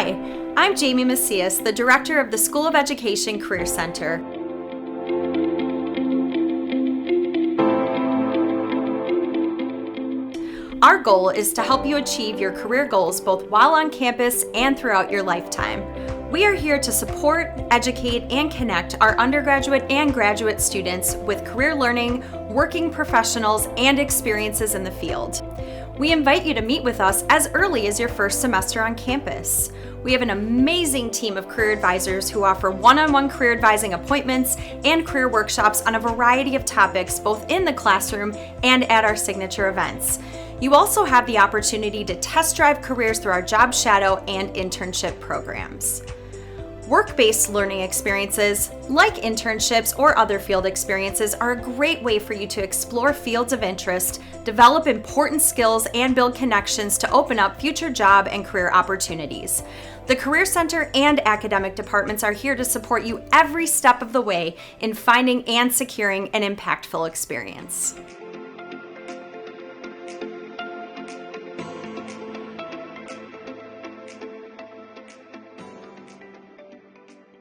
Hi, I'm Jamie Macias, the Director of the School of Education Career Center. Our goal is to help you achieve your career goals both while on campus and throughout your lifetime. We are here to support, educate, and connect our undergraduate and graduate students with career learning, working professionals, and experiences in the field. We invite you to meet with us as early as your first semester on campus. We have an amazing team of career advisors who offer one-on-one career advising appointments and career workshops on a variety of topics, both in the classroom and at our signature events. You also have the opportunity to test drive careers through our job shadow and internship programs. Work-based learning experiences, like internships or other field experiences, are a great way for you to explore fields of interest, develop important skills, and build connections to open up future job and career opportunities. The Career Center and academic departments are here to support you every step of the way in finding and securing an impactful experience.